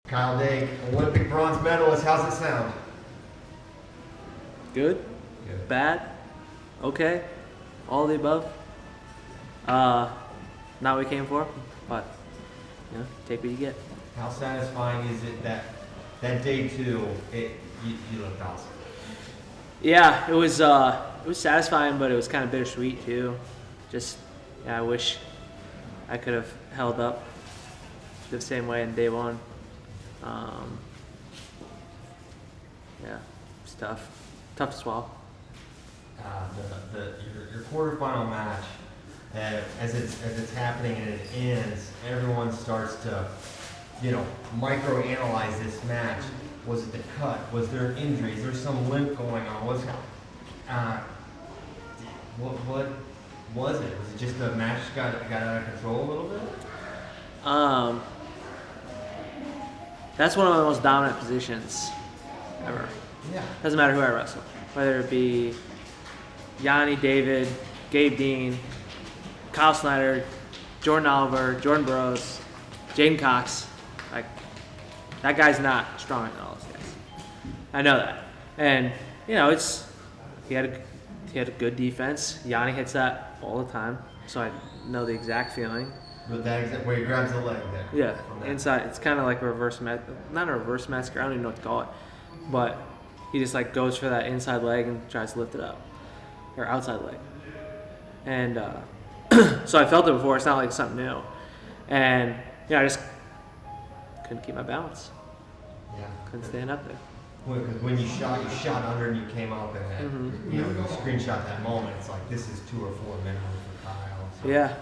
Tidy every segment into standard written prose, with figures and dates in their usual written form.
Kyle Dake, Olympic bronze medalist. How's it sound? Good? Good. Bad? Okay? All of the above? Not what we came for, but take what you get. How satisfying is it that day two, you looked awesome? Yeah, it was satisfying, but it was kind of bittersweet too. Just I wish I could have held up the same way in day one. It's tough to swallow. Your quarterfinal match, as it's happening and it ends, everyone starts to, micro-analyze this match. Was it the cut? Was there an injury? Is there some limp going on? What was it? Was it just the match got out of control a little bit? That's one of the most dominant positions ever. Yeah. Doesn't matter who I wrestle, whether it be Yanni, David, Gabe Dean, Kyle Snyder, Jordan Oliver, Jordan Burroughs, Jaden Cox. Like, that guy's not stronger than all those guys. I know that, and he had a good defense. Yanni hits that all the time, so I know the exact feeling. With that exact where he grabs the leg there. Yeah, inside. It's kind of like a reverse not a reverse massacre. I don't even know what to call it, but he just like goes for that inside leg and tries to lift it up, or outside leg. And so I felt it before. It's not like something new, and I just couldn't keep my balance. Yeah. Couldn't stand up there. Because when you shot under and you came up and you screenshot that moment. It's like this is 2 or 4 minutes for Kyle. So. Yeah.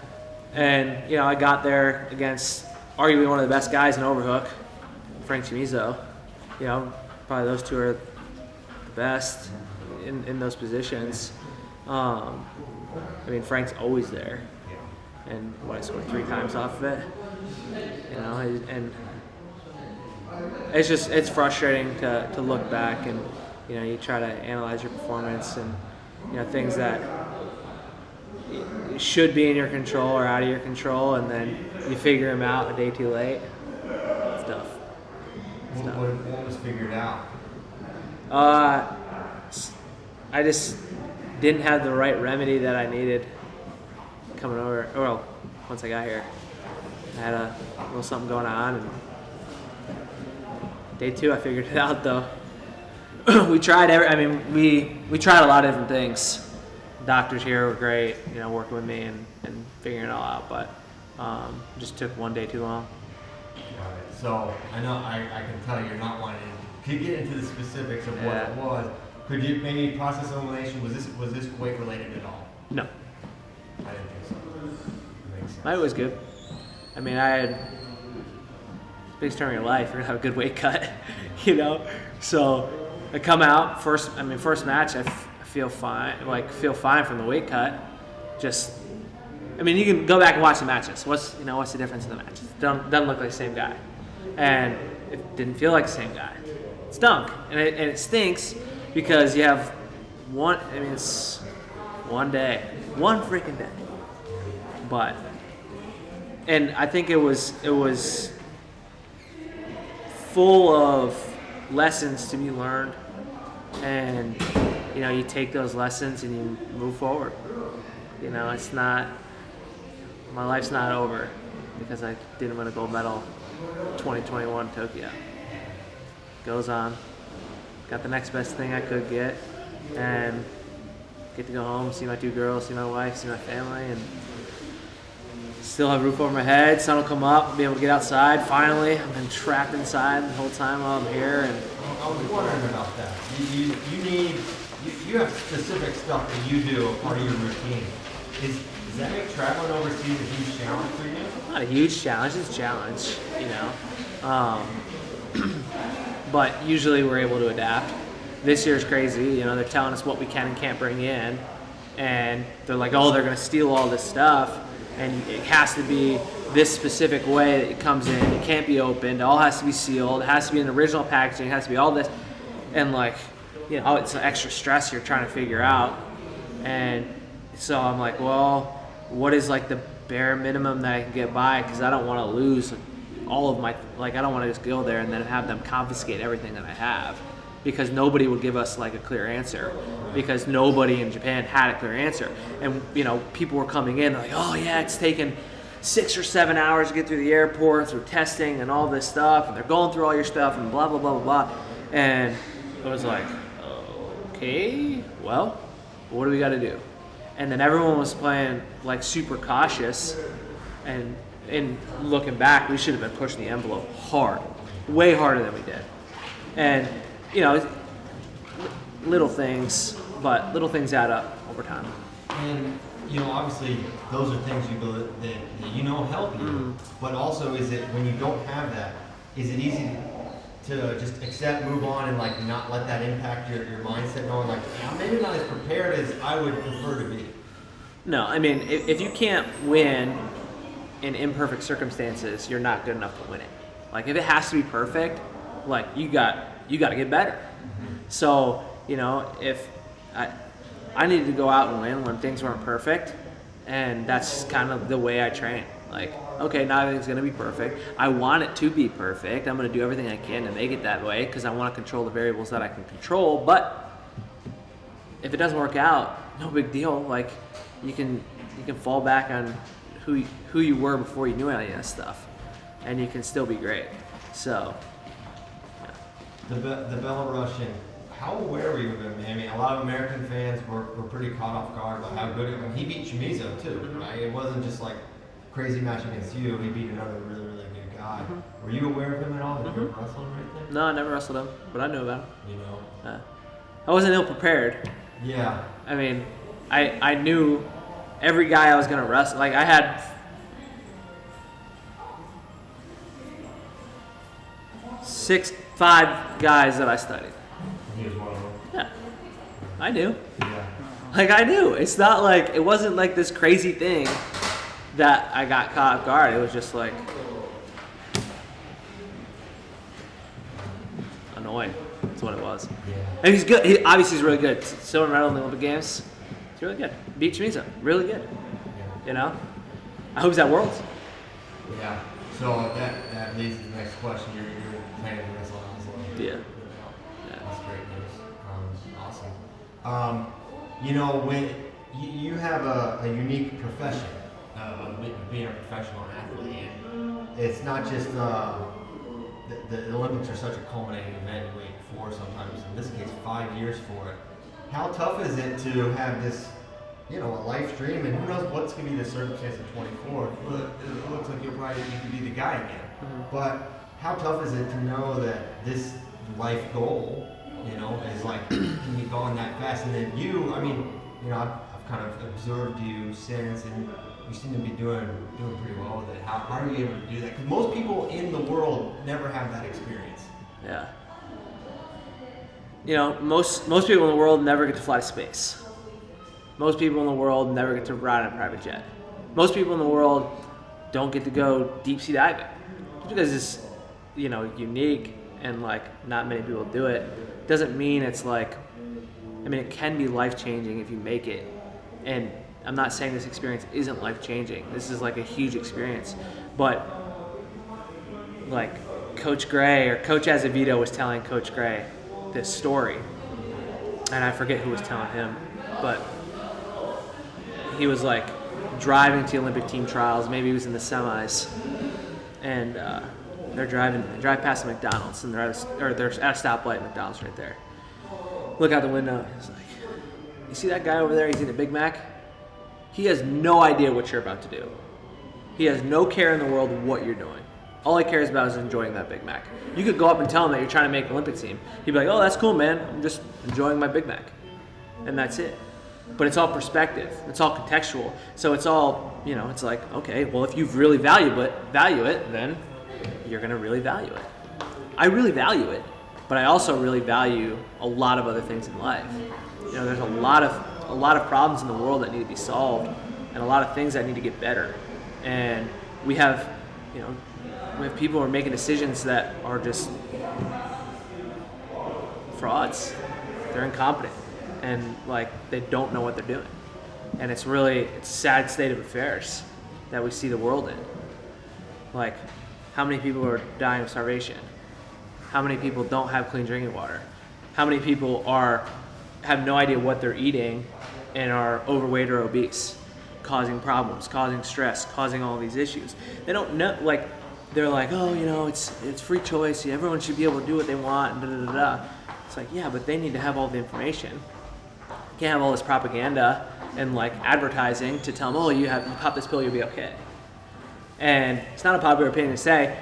And, I got there against arguably one of the best guys in Overhook, Frank Chimizo. Probably those two are the best in those positions. Frank's always there. And I scored 3 times off of it. And it's frustrating to look back and, you try to analyze your performance and, things that should be in your control or out of your control, and then you figure them out a day too late. It's tough. What was figured out? I just didn't have the right remedy that I needed coming over. Well, once I got here, I had a little something going on, and day 2 I figured it out though. We tried we tried a lot of different things. Doctors here were great, working with me and figuring it all out, but just took one day too long. Got it. So I know I can tell you're not wanting to get into the specifics of what it was. Could you maybe process elimination? Was this weight related at all? No. I didn't think so. That makes sense. My weight was good. I had biggest turn of your life. You're gonna have a good weight cut, So I come out first match. I feel fine. Feel fine from the weight cut. Just, you can go back and watch the matches. What's the difference in the matches? Doesn't look like the same guy, and it didn't feel like the same guy. It stunk, and it stinks because you have one. It's one day, one freaking day. But, and I think it was full of lessons to be learned, and you take those lessons and you move forward. It's not, my life's not over because I didn't win a gold medal 2021 Tokyo. Goes on. Got the next best thing I could get, and get to go home, see my 2 girls, see my wife, see my family, and still have a roof over my head. Sun will come up, be able to get outside finally. I've been trapped inside the whole time while I'm here. And I was wondering about that. You have specific stuff that you do, a part of your routine. Does that make traveling overseas a huge challenge for you? Not a huge challenge, it's a challenge, but usually we're able to adapt. This year's crazy, they're telling us what we can and can't bring in, and they're like, they're going to steal all this stuff, and it has to be this specific way that it comes in. It can't be opened. It all has to be sealed. It has to be in original packaging. It has to be all this, and it's an extra stress you're trying to figure out. And so I'm like, well, what is the bare minimum that I can get by? Because I don't want to lose all of my, like, I don't want to just go there and then have them confiscate everything that I have, because nobody would give us like a clear answer, because nobody in Japan had a clear answer. And, you know, people were coming in like, oh yeah, it's taken 6 or 7 hours to get through the airport, through testing and all this stuff, and they're going through all your stuff and blah, blah, blah, blah, blah. And it was like, okay, well, what do we got to do? And then everyone was playing like super cautious, and in looking back, we should have been pushing the envelope hard, way harder than we did. And, you know, little things, but little things add up over time. And, you know, obviously, those are things you believe that you know help you. But also, is it, when you don't have that, is it easy to just accept, move on, and like not let that impact your mindset, knowing like, yeah, I'm maybe not as prepared as I would prefer to be? No, I mean, if you can't win in imperfect circumstances, you're not good enough to win it. Like, if it has to be perfect, like, you got to get better. So, you know, if I needed to go out and win when things weren't perfect, and that's kind of the way I train. Like, okay, not everything's going to be perfect. I want it to be perfect. I'm going to do everything I can to make it that way, because I want to control the variables that I can control. But if it doesn't work out, no big deal. Like, you can fall back on who you were before you knew any of that stuff, and you can still be great. So, yeah. The Belarusian, how aware were you of him? I mean, a lot of American fans were pretty caught off guard by how good he beat Shimizu too, right? It wasn't just like crazy match against you. He beat another really, really good guy. Were you aware of him at all? Did you ever wrestle him or anything? No, I never wrestled him, but I knew about him. You know, I wasn't ill prepared. Yeah. I mean, I knew every guy I was gonna wrestle. Like, I had 5 guys that I studied. He was one of them. Yeah, I knew. Yeah. Like, I knew. It's not like, it wasn't like this crazy thing that I got caught off guard. It was just like annoying. That's what it was. Yeah. And he's good. He obviously is really good. Silver medal in the Olympic Games. He's really good. Beat Shimizu. Really good. Yeah. You know? I hope he's at Worlds. Yeah. So that leads to the next question. You're planning to wrestle on. Yeah. That's great news. Awesome. You know, when you have a unique profession of being a professional athlete, and it's not just the Olympics are such a culminating event. You wait 4, sometimes in this case 5 years for it. How tough is it to have this, you know, a live stream, and who knows what's going to be the circumstance of 24? But it looks like you could be the guy again. But how tough is it to know that this life goal, you know, is like can be going that fast? And then you, I mean, you know, I've kind of observed you since, and you seem to be doing pretty well with it. How are you able to do that? Because most people in the world never have that experience. Yeah. You know, most people in the world never get to fly to space. Most people in the world never get to ride on a private jet. Most people in the world don't get to go deep sea diving. Just because it's, you know, unique and like not many people do it, doesn't mean it's like, I mean, it can be life-changing if you make it. And I'm not saying this experience isn't life-changing. This is like a huge experience. But like Coach Gray or Coach Azevedo was telling Coach Gray this story, and I forget who was telling him, but he was like driving to the Olympic team trials. Maybe he was in the semis, and they drive past the McDonald's, and they're at a stoplight. McDonald's right there. Look out the window. He's like, "You see that guy over there? He's eating a Big Mac. He has no idea what you're about to do. He has no care in the world what you're doing. All he cares about is enjoying that Big Mac." You could go up and tell him that you're trying to make an Olympic team. He'd be like, "Oh, that's cool, man. I'm just enjoying my Big Mac." And that's it. But it's all perspective. It's all contextual. So it's all, you know, it's like, okay, well, if you really value it, then you're going to really value it. I really value it, but I also really value a lot of other things in life. You know, there's a lot of problems in the world that need to be solved, and a lot of things that need to get better. And we have, you know, people who are making decisions that are just frauds. They're incompetent, and like they don't know what they're doing. And it's a sad state of affairs that we see the world in. Like, How many people are dying of starvation? How many people don't have clean drinking water? How many people have no idea what they're eating and are overweight or obese, causing problems, causing stress, causing all these issues? They don't know, like, they're like, oh, you know, it's free choice. Everyone should be able to do what they want, and da da da da. It's like, yeah, but they need to have all the information. You can't have all this propaganda and like advertising to tell them, oh, you pop this pill, you'll be okay. And it's not a popular opinion to say.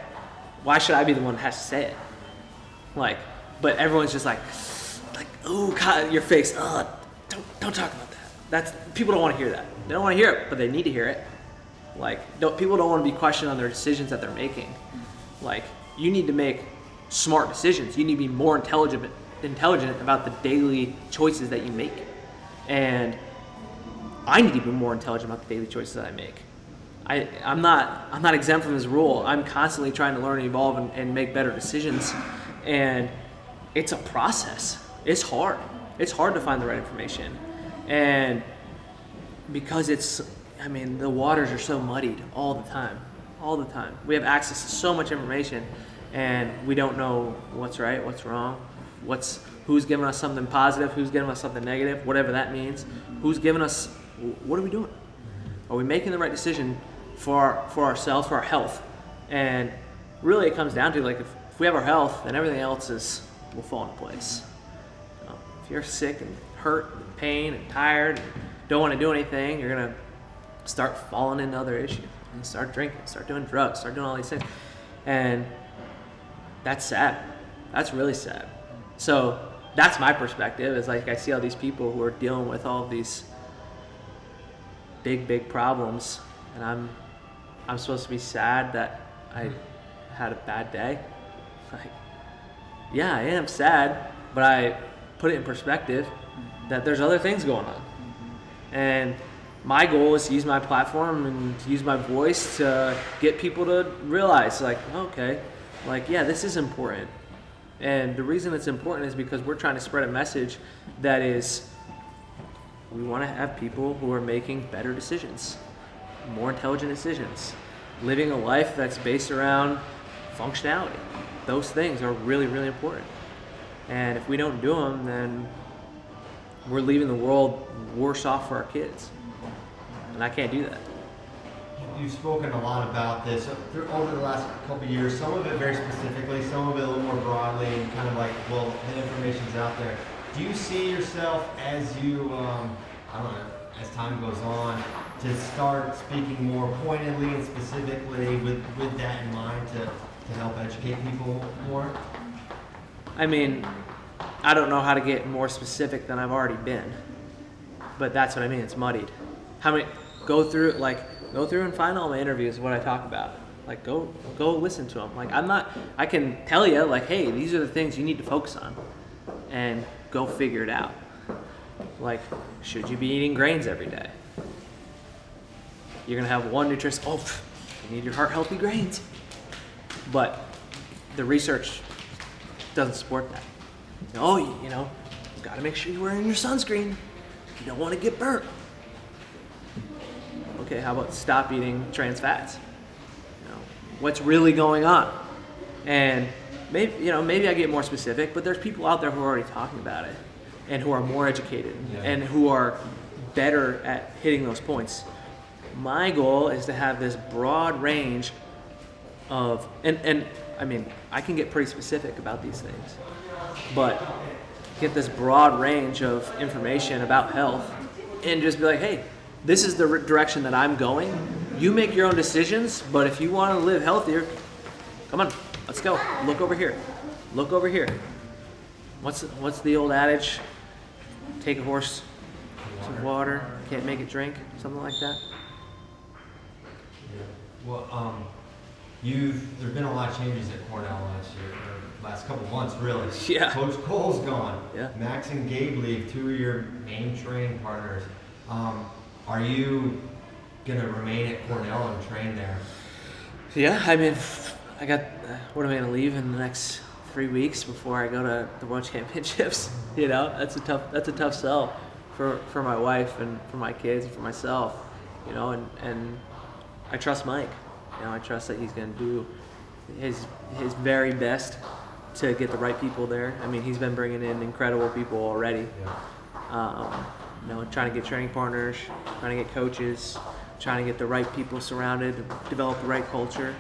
Why should I be the one that has to say it? Like, but everyone's just like, oh, God, your face. Oh, don't talk about that. People don't want to hear that. They don't want to hear it, but they need to hear it. Like, people don't want to be questioned on their decisions that they're making. Like, you need to make smart decisions. You need to be more intelligent about the daily choices that you make. And I need to be more intelligent about the daily choices that I make. I'm not exempt from this rule. I'm constantly trying to learn and evolve and make better decisions. And it's a process. It's hard. It's hard to find the right information. And because the waters are so muddied all the time. All the time. We have access to so much information, and we don't know what's right, what's wrong, who's giving us something positive, who's giving us something negative, whatever that means. Who's giving us, what are we doing? Are we making the right decision for ourselves, for our health? And really it comes down to, like, if we have our health, then everything else will fall into place. If you're sick and hurt and pain and tired and don't want to do anything, you're going to start falling into other issues. And start drinking, start doing drugs, start doing all these things. And that's sad. That's really sad. So that's my perspective, is like I see all these people who are dealing with all of these big problems, and I'm supposed to be sad that I had a bad day. Like, yeah, I am sad, but I put it in perspective that there's other things going on. And my goal is to use my platform and to use my voice to get people to realize, like, okay, like, yeah, this is important. And the reason it's important is because we're trying to spread a message that is, we want to have people who are making better decisions, more intelligent decisions, living a life that's based around functionality. Those things are really, really important. And if we don't do them, then we're leaving the world worse off for our kids. And I can't do that. You've spoken a lot about this over the last couple of years, some of it very specifically, some of it a little more broadly, and kind of like, well, the information's out there. Do you see yourself as you, I don't know, as time goes on, to start speaking more pointedly and specifically with that in mind to help educate people more? I mean, I don't know how to get more specific than I've already been, but that's what I mean. It's muddied. Go through and find all my interviews, what I talk about. Like, go listen to them. Like, I can tell you, like, hey, these are the things you need to focus on, and go figure it out. Like, should you be eating grains every day? You're gonna have one nutrition. Oh, you need your heart healthy grains, but the research doesn't support that. Oh, you know, got to make sure you're wearing your sunscreen. You don't want to get burnt. Okay, how about stop eating trans fats? You know, what's really going on? And maybe I get more specific, but there's people out there who are already talking about it and who are more educated and who are better at hitting those points. My goal is to have this broad range of, and I mean, I can get pretty specific about these things, but get this broad range of information about health and just be like, hey, this is the direction that I'm going. You make your own decisions, but if you want to live healthier, come on, let's go. Look over here. Look over here. What's the old adage? Take a horse some water, can't make it drink, something like that. Well, there's been a lot of changes at Cornell last couple months, really. Yeah. Coach Cole's gone. Yeah. Max and Gabe leave, two of your main training partners. Are you gonna remain at Cornell and train there? Yeah, I mean, what am I gonna leave in the next 3 weeks before I go to the World Championships? You know, that's a tough sell for my wife and for my kids and for myself. You know, and I trust Mike. You know, I trust that he's going to do his very best to get the right people there. I mean, he's been bringing in incredible people already. Trying to get training partners, trying to get coaches, trying to get the right people surrounded, develop the right culture.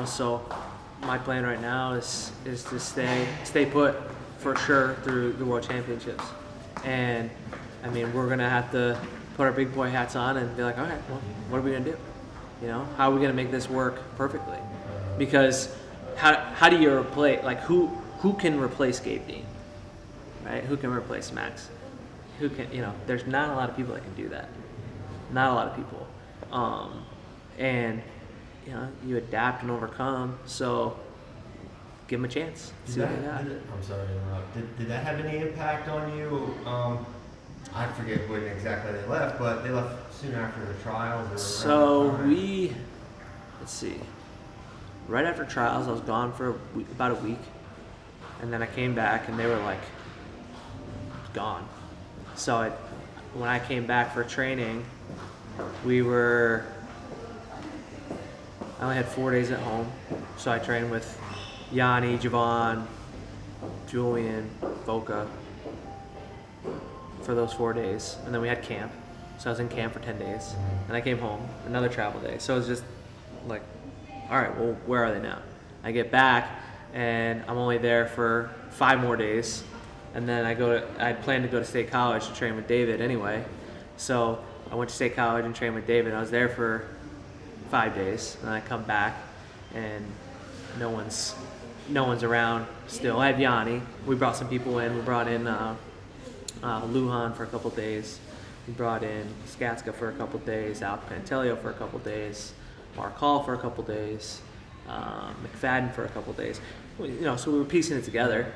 So my plan right now is to stay put for sure through the World Championships. And I mean, we're gonna have to put our big boy hats on and be like, all right, well, what are we gonna do? How are we gonna make this work perfectly? Because how do you replace, like, who can replace Gabe Dean, right? Who can replace Max? Who can, there's not a lot of people that can do that. Not a lot of people. You adapt and overcome, so give them a chance. See what they got. I'm sorry to interrupt. Did that have any impact on you? I forget when exactly they left, but they left soon after the trials. So let's see. Right after trials, I was gone for about a week, and then I came back, and they were like gone. So when I came back for training, I only had 4 days at home, so I trained with Yanni, Javon, Julian, Voca for those 4 days, and then we had camp. So I was in camp for 10 days, and I came home, another travel day. So it was just like, all right, well, where are they now? I get back, and I'm only there for 5 more days, and then I planned to go to State College to train with David anyway. So I went to State College and trained with David. I was there for 5 days, and I come back, and no one's around still. I have Yanni. We brought some people in. We brought in Lujan for a couple days. We brought in Skatska for a couple days, Alec Pantelio for a couple days, Mark Hall for a couple days, McFadden for a couple days. So we were piecing it together,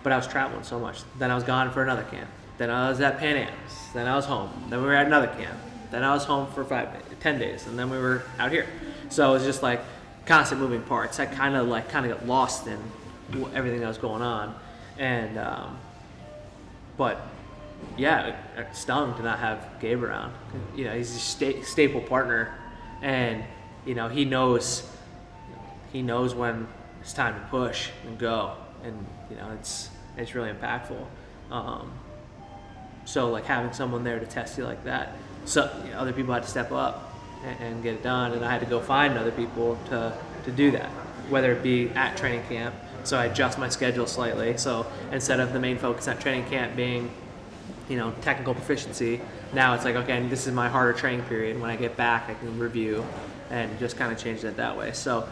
but I was traveling so much. Then I was gone for another camp. Then I was at Pan Am's. Then I was home. Then we were at another camp. Then I was home for 10 days, and then we were out here. So it was just like constant moving parts. I kind of got lost in everything that was going on, and but yeah, it stung to not have Gabe around. He's a staple partner, and he knows when it's time to push and go, and it's really impactful. So like having someone there to test you like that. So other people had to step up and get it done, and I had to go find other people to do that, whether it be at training camp. So I adjust my schedule slightly. So instead of the main focus at training camp being, technical proficiency, now it's like, okay, this is my harder training period. When I get back, I can review and just kind of change it that way. So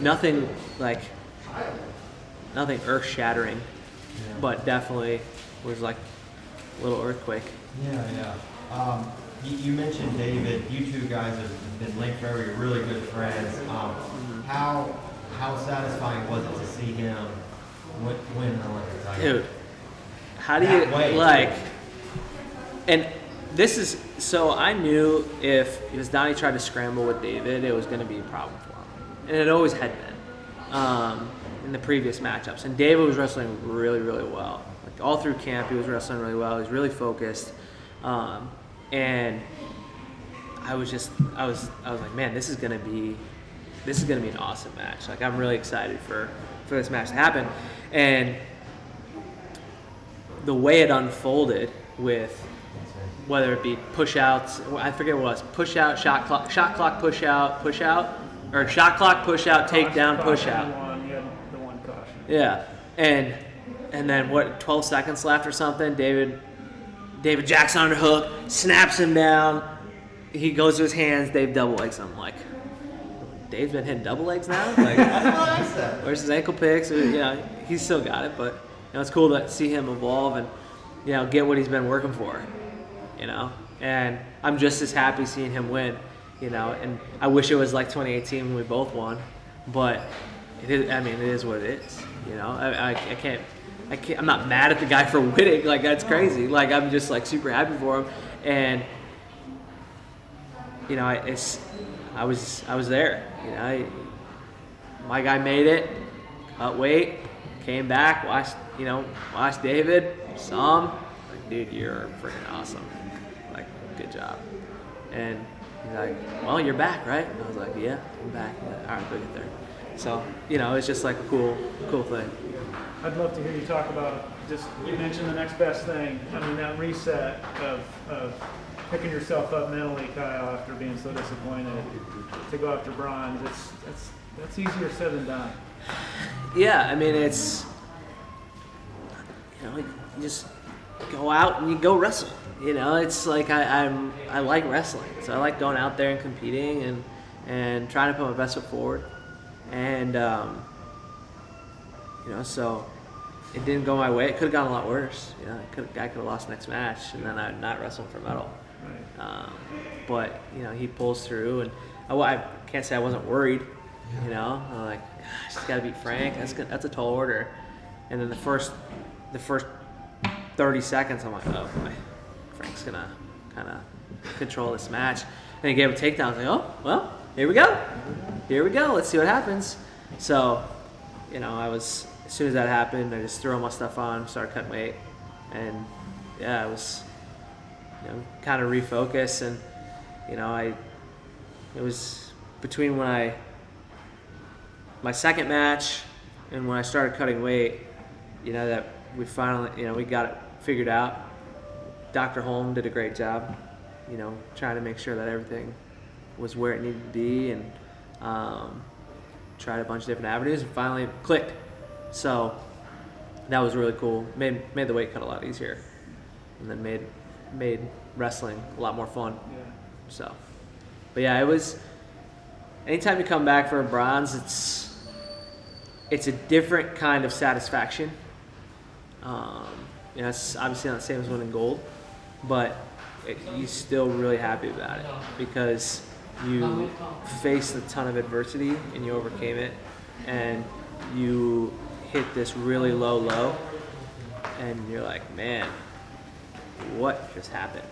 nothing earth-shattering, but definitely was like a little earthquake. Yeah. You mentioned David. You two guys have been linked forever. You're really good friends. How satisfying was it to see him win the Olympic title? Dude, how do you and this is, so I knew because Donnie tried to scramble with David, it was going to be a problem for him. And it always had been in the previous matchups. And David was wrestling really, really well. Like all through camp, he was wrestling really well. He was really focused. And I was like, man, this is gonna be an awesome match. Like I'm really excited for this match to happen. And the way it unfolded with whether it be push outs, I forget what it was, push out, shot clock, push out, or shot clock, push out, takedown, push out. The one caution. Yeah, and then 12 seconds left or something, David jacks on the hook, snaps him down. He goes to his hands. Dave double legs him. I'm like, Dave's been hitting double legs now. Like, That's what I said. where's his ankle picks? He's still got it, but it's cool to see him evolve and get what he's been working for. And I'm just as happy seeing him win. And I wish it was like 2018 when we both won, but it is. I mean, it is what it is. I can't. I'm not mad at the guy for winning. Like that's crazy. Like I'm just like super happy for him, and I was there. My guy made it. Cut weight, came back, watched David, saw him. Like, dude, you're freaking awesome. Like, good job. And He's like, well, you're back, right? And I was like, yeah, I'm back. He's like, all right, go get there. So, it's just like a cool thing. I'd love to hear you talk about just, you mentioned the next best thing. I mean, that reset of picking yourself up mentally, Kyle, after being so disappointed to go after bronze. That's easier said than done. Yeah, I mean, it's, you just go out and you go wrestle. It's like I like wrestling, so I like going out there and competing and trying to put my best foot forward. And so it didn't go my way. It could have gone a lot worse. I could have lost next match, and then I'd not wrestled for medal. Right. But he pulls through, and I can't say I wasn't worried. I'm like, gosh, just gotta beat Frank. That's a tall order. And then the first 30 seconds, I'm like, oh boy, Frank's gonna kind of control this match. And he gave a takedown. I was like, oh well, here we go. Let's see what happens. So, as soon as that happened, I just threw all my stuff on, started cutting weight, and yeah, it was, kind of refocus. And it was between my second match and when I started cutting weight, that we finally, we got it figured out. Dr. Holm did a great job, trying to make sure that everything was where it needed to be, and tried a bunch of different avenues, and finally clicked. So that was really cool. Made the weight cut a lot easier, and then made wrestling a lot more fun. Yeah. So, but yeah, it was. Anytime you come back for a bronze, it's a different kind of satisfaction. It's obviously not the same as winning gold, but you're still really happy about it because you faced a ton of adversity and you overcame it, and you hit this really low, and you're like, man, what just happened?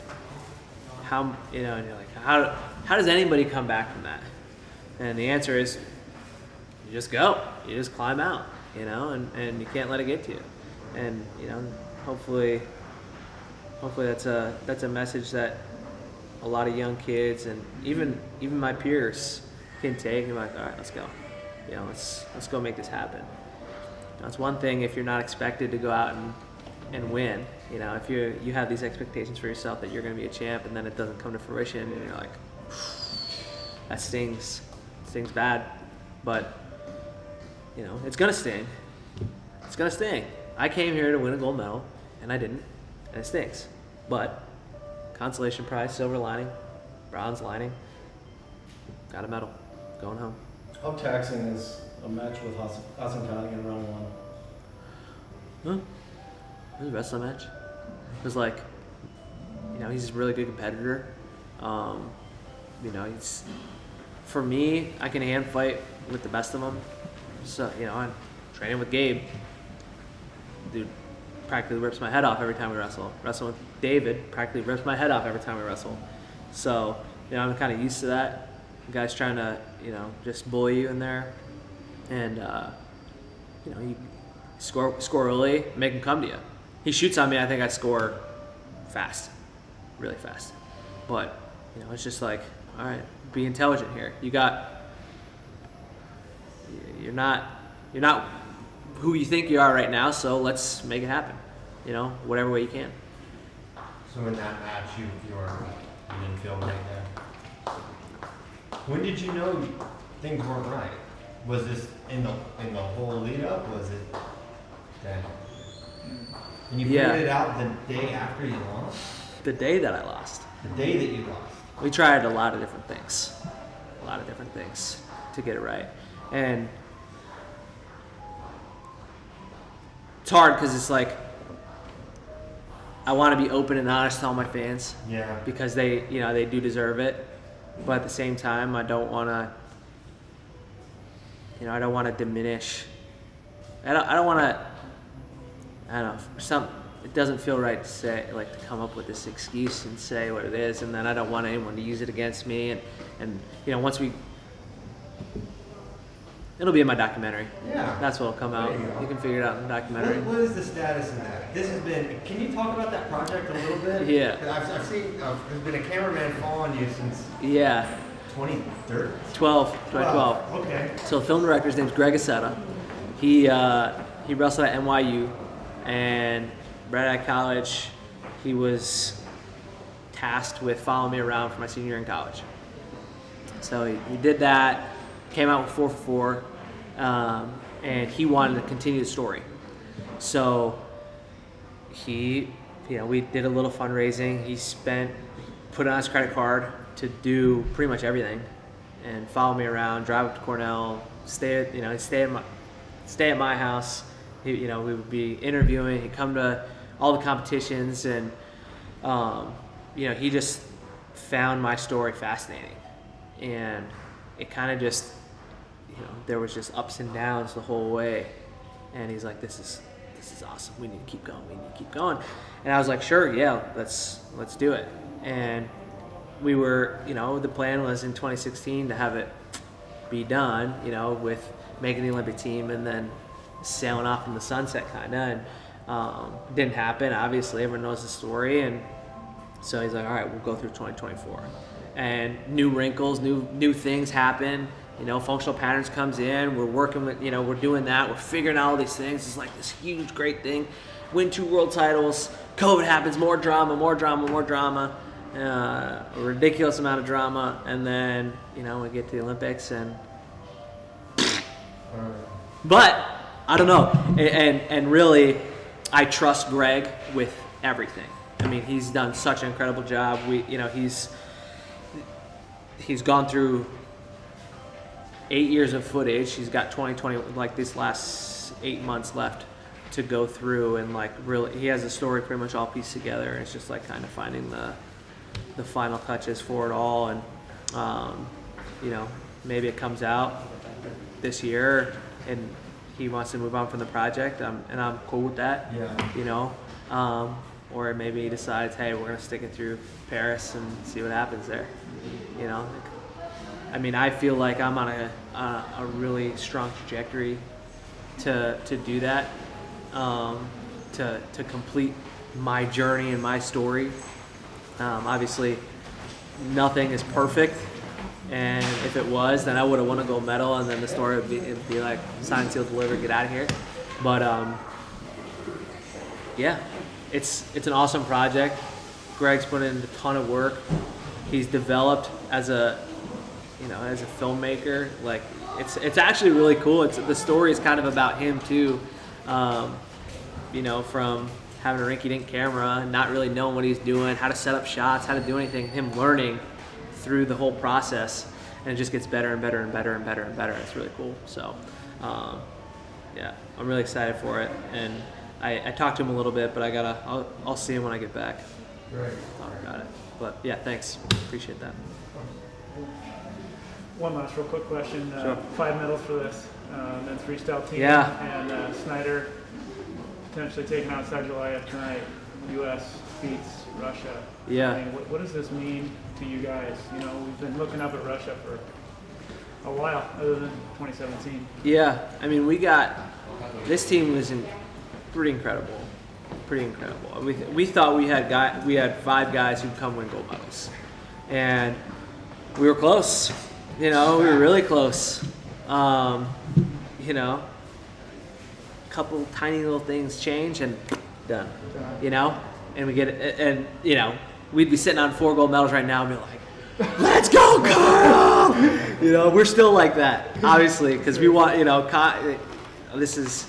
And you're like, how does anybody come back from that? And the answer is, you just go. You just climb out, and you can't let it get to you. And, hopefully that's a message that a lot of young kids and even my peers can take and be like, all right, let's go. Let's go make this happen. It's one thing if you're not expected to go out and win. If you have these expectations for yourself that you're going to be a champ and then it doesn't come to fruition and you're like, that stings. It stings bad. But, it's going to sting. It's going to sting. I came here to win a gold medal, and I didn't, and it stinks. But consolation prize, silver lining, bronze lining, got a medal, going home. How taxing is a match with Hassan Khani in round one? It was a wrestling match. It was like, he's a really good competitor. He's, for me, I can hand fight with the best of them. So, I'm training with Gabe. Dude practically rips my head off every time we wrestle. Wrestling with David practically rips my head off every time we wrestle. So, I'm kind of used to that. The guy's trying to, just bully you in there. And, you score early, make him come to you. He shoots on me, I think I score fast. Really fast. But, it's just like, all right, be intelligent here. You're not who you think you are right now, so let's make it happen. Whatever way you can. So in that match, you didn't feel right there. When did you know things weren't right? Was this in the whole lead up? Was it then? And you figured it out the day after you lost? The day that I lost. The day that you lost. We tried a lot of different things to get it right. And it's hard because it's like, I want to be open and honest to all my fans. Yeah. Because they do deserve it. But at the same time, I don't want to diminish. I don't want to, it doesn't feel right to say, like, to come up with this excuse and say what it is, and then I don't want anyone to use it against me. And once we, It'll be in my documentary. Yeah. That's what'll come out. There you go. You can figure it out in the documentary. What is the status of that? This has been. Can you talk about that project a little bit? Yeah. 'Cause I've seen. There's been a cameraman following you since Yeah. 2013. 2012. Okay. So the film director's name's Greg Aceta. He wrestled at NYU, and right out of college, he was tasked with following me around for my senior year in college. So he did that, came out with 4 for 4, and he wanted to continue the story. So we did a little fundraising. He put it on his credit card to do pretty much everything, and follow me around, drive up to Cornell, stay at my house. We would be interviewing. He'd come to all the competitions, and he just found my story fascinating, and it kind of just, there was just ups and downs the whole way, and he's like, this is awesome. We need to keep going. And I was like, sure, yeah, let's do it. And we were, the plan was in 2016 to have it be done, with making the Olympic team and then sailing off in the sunset kind of, and didn't happen. Obviously, everyone knows the story, and so he's like, all right, we'll go through 2024, and new wrinkles, new things happen. Functional patterns comes in. We're working with, we're doing that. We're figuring out all these things. It's like this huge, great thing. Win 2 world titles. COVID happens. More drama. A ridiculous amount of drama, and then we get to the Olympics, and but I don't know, and really I trust Greg with everything. I mean, he's done such an incredible job. He's gone through 8 years of footage. He's got 2020, like these last 8 months left to go through, and like really he has the story pretty much all pieced together, and it's just like kind of finding the final touches for it all, and maybe it comes out this year and he wants to move on from the project, and I'm cool with that. Yeah. Or maybe he decides, hey, we're gonna stick it through Paris and see what happens there. I mean, I feel like I'm on a really strong trajectory to do that, to complete my journey and my story. Obviously, nothing is perfect, and if it was, then I would have won a gold medal, and then the story would be like, signed, sealed, delivered, get out of here. But yeah, it's an awesome project. Greg's put in a ton of work. He's developed as a filmmaker. Like it's actually really cool. The story is kind of about him too. From having a rinky-dink camera, not really knowing what he's doing, how to set up shots, how to do anything, him learning through the whole process, and it just gets better and better and better and better and better. It's really cool. So, yeah, I'm really excited for it, and I talked to him a little bit, but I'll see him when I get back. Right. Talk about it. But yeah, thanks. Appreciate that. One last real quick question. Sure. 5 medals for this men's freestyle team. Yeah. And Snyder potentially taking out Sergio tonight. U.S. beats Russia. Yeah. I mean, what does this mean to you guys? We've been looking up at Russia for a while, other than 2017. Yeah. I mean, this team was pretty incredible. Pretty incredible. We thought we had 5 guys who'd come win gold medals, and we were close. We were really close. Couple tiny little things change and done. And we get it, and we'd be sitting on 4 gold medals right now and be like, let's go, Kyle! We're still like that, obviously, because we want, this is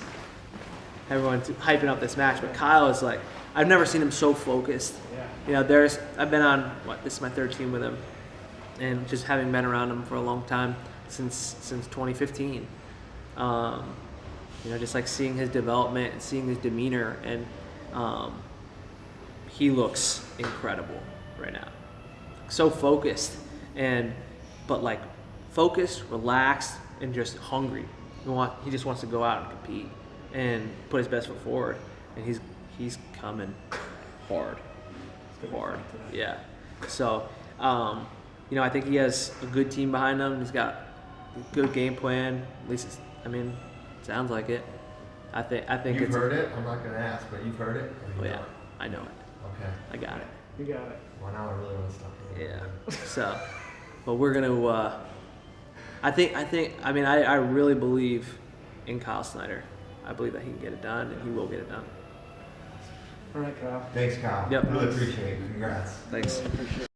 everyone hyping up this match, but Kyle is like, I've never seen him so focused. I've been on, this is my 3rd team with him, and just having been around him for a long time, since 2015. Just like seeing his development and seeing his demeanor, and he looks incredible right now. So focused, but like focused, relaxed, and just hungry. He just wants to go out and compete and put his best foot forward, and he's coming hard. Yeah. So, I think he has a good team behind him. He's got good game plan. At least sounds like it. I think You've it's. heard it? I'm not going to ask, but you've heard it? Oh yeah, I know it. Okay. I got it. You got it. Well, now I really want to stop. Yeah. So, but we're gonna. I really believe in Kyle Snyder. I believe that he can get it done, and he will get it done. All right, Kyle. Thanks, Kyle. Yep. Really appreciate it. Congrats. Thanks. Really appreciate it.